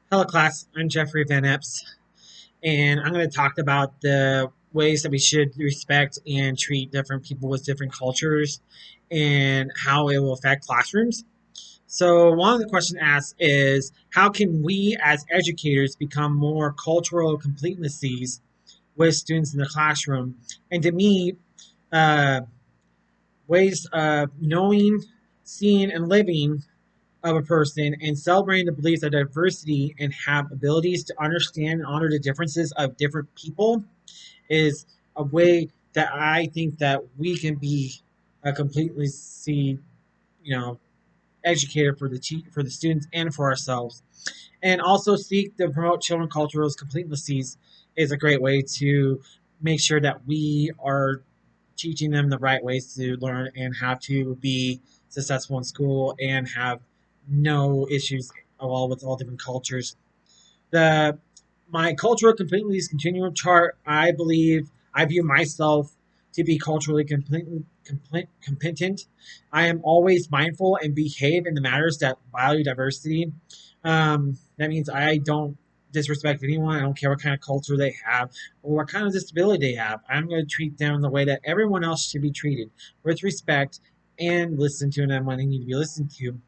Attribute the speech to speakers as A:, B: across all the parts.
A: Hello, class. I'm Jeffrey Van Epps, and I'm going to talk about the ways that we should respect and treat different people with different cultures and how it will affect classrooms. So, one of the questions asked is how can we as educators become more cultural completenessies with students in the classroom? And to me, uh, ways of knowing, seeing, and living of a person and celebrating the beliefs of diversity and have abilities to understand and honor the differences of different people is a way that I think that we can be a completely see, you know, educator for for the students and for ourselves. And also seek to promote children cultures completenessies is a great way to make sure that we are teaching them the right ways to learn and how to be successful in school and have no issues all with all different cultures. The My cultural completeness continuum chart, I believe I view myself to be culturally competent. I am always mindful and behave in the matters that value diversity. That means I don't disrespect anyone. I don't care what kind of culture they have or what kind of disability they have. I'm going to treat them the way that everyone else should be treated, with respect, and listen to them when they need to be listened to.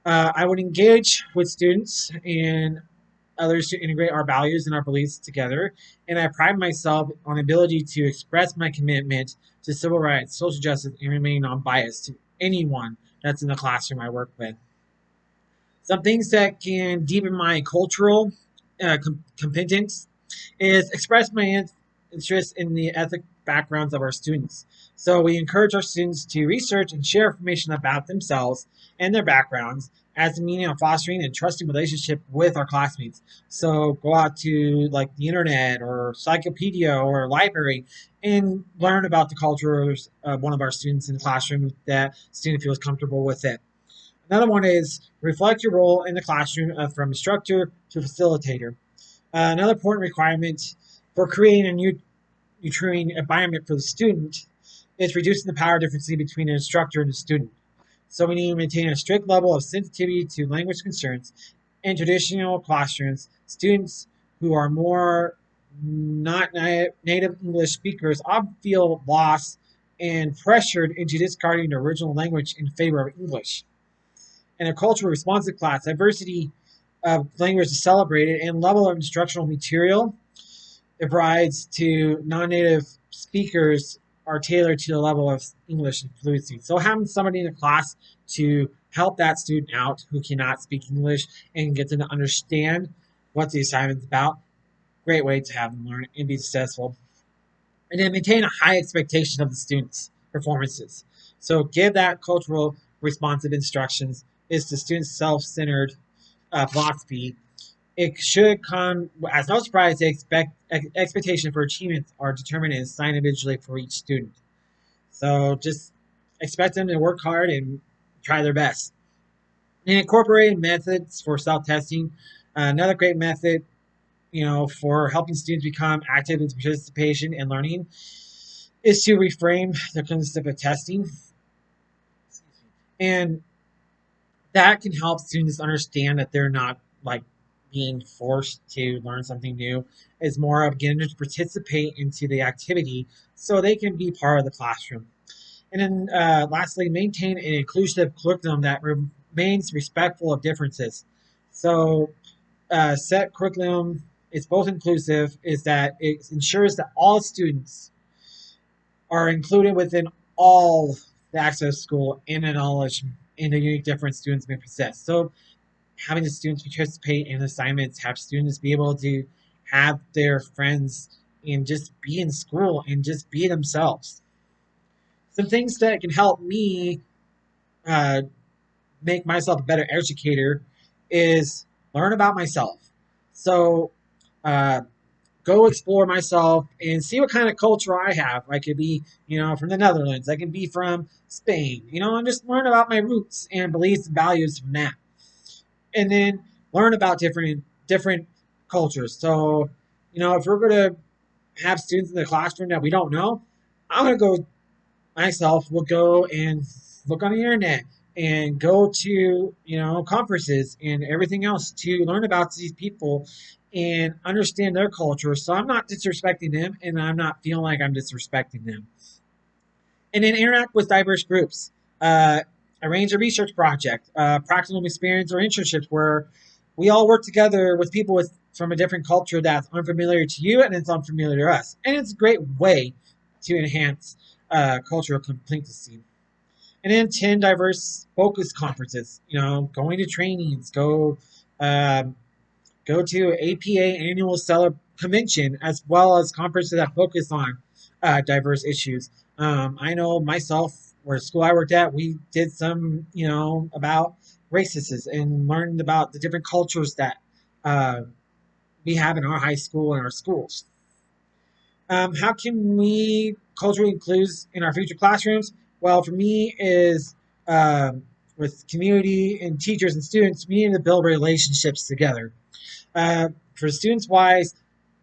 A: I would engage with students and others to integrate our values and our beliefs together. And I pride myself on the ability to express my commitment to civil rights, social justice, and remain non-biased to anyone that's in the classroom I work with. Some things that can deepen my cultural competence is express my interest in the ethic backgrounds of our students. So we encourage our students to research and share information about themselves and their backgrounds as a meaning of fostering and trusting relationship with our classmates. So go out to like the internet or Cyclopedia or library and learn about the cultures of one of our students in the classroom that student feels comfortable with it. Another one is reflect your role in the classroom from instructor to facilitator. Another important requirement for creating a nurturing environment for the student is reducing the power difference between an instructor and a student. So we need to maintain a strict level of sensitivity to language concerns. In traditional classrooms, students who are more not native English speakers often feel lost and pressured into discarding the original language in favor of English. In a culturally responsive class, diversity of language is celebrated and level of instructional material it provides to non-native speakers are tailored to the level of English fluency. So having somebody in the class to help that student out who cannot speak English and get them to understand what the assignment's about, great way to have them learn and be successful. And then maintain a high expectation of the students' performances. So give that cultural responsive instructions is the student's self-centered philosophy. It should come as no surprise. The expectation for achievements are determined and assigned individually for each student. So just expect them to work hard and try their best. And incorporate methods for self-testing. Another great method, for helping students become active in participation and learning is to reframe the concept of testing. And that can help students understand that they're not like being forced to learn something new. It's more of getting them to participate into the activity so they can be part of the classroom. And then lastly, maintain an inclusive curriculum that remains respectful of differences. So set curriculum is both inclusive, is that it ensures that all students are included within all the access school and the knowledge and the unique difference students may possess. So having the students participate in assignments, have students be able to have their friends and just be in school and just be themselves. Some things that can help me uh, make myself a better educator is learn about myself. So uh, go explore myself and see what kind of culture I have. I could be, from the Netherlands. I can be from Spain, and just learn about my roots and beliefs and values from that. And then learn about different cultures. So, if we're going to have students in the classroom that we don't know, I'm going to go myself. We'll go and look on the internet, and go to conferences and everything else to learn about these people and understand their culture. So I'm not disrespecting them, and I'm not feeling like I'm disrespecting them. And then interact with diverse groups. Uh, Arrange a research project, practical experience, or internships where we all work together with people from a different culture that's unfamiliar to you and it's unfamiliar to us. And it's a great way to enhance cultural competency. And then 10 diverse focus conferences, going to trainings, um, go to APA annual convention, as well as conferences that focus on diverse issues. I know myself, where school I worked at, we did some, about racism and learned about the different cultures that uh, we have in our high school and our schools. How can we culturally include in our future classrooms? Well, for me, is with community and teachers and students, we need to build relationships together. For students wise,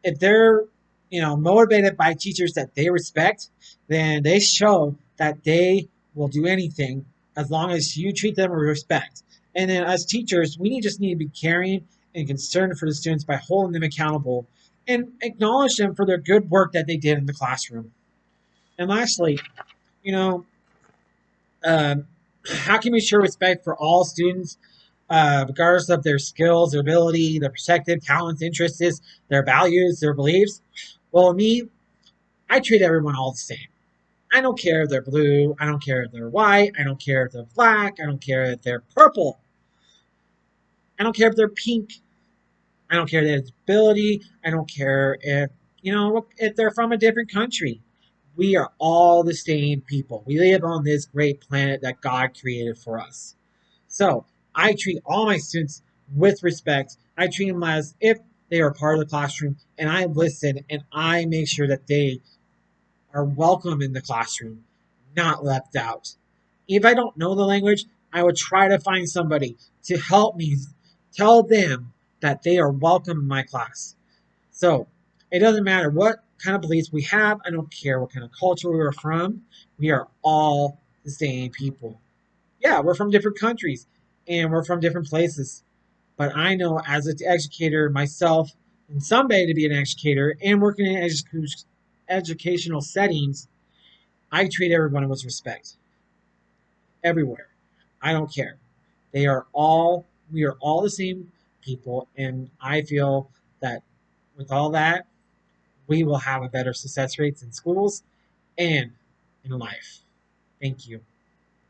A: if they're motivated by teachers that they respect, then they show that they will do anything as long as you treat them with respect. And then as teachers, just need to be caring and concerned for the students by holding them accountable and acknowledge them for their good work that they did in the classroom. And lastly, you know, um, how can we show respect for all students, regardless of their skills, their ability, their perspective, talents, interests, their values, their beliefs? Well, me, I treat everyone all the same. I don't care if they're blue. I don't care if they're white. I don't care if they're black. I don't care if they're purple. I don't care if they're pink. I don't care their ability. I don't care if they're from a different country. We are all the same people. We live on this great planet that God created for us. So I treat all my students with respect. I treat them as if they are part of the classroom, and I listen and I make sure that they are welcome in the classroom, not left out. If I don't know the language, I would try to find somebody to help me tell them that they are welcome in my class. So it doesn't matter what kind of beliefs we have. I don't care what kind of culture we are from. We are all the same people. Yeah, we're from different countries and we're from different places. But I know as an educator myself, and someday to be an educator and working in educational settings, I treat everyone with respect everywhere. I don't care. They are all we are all the same people, and I feel that with all that, we will have a better success rates in schools and in life. Thank you.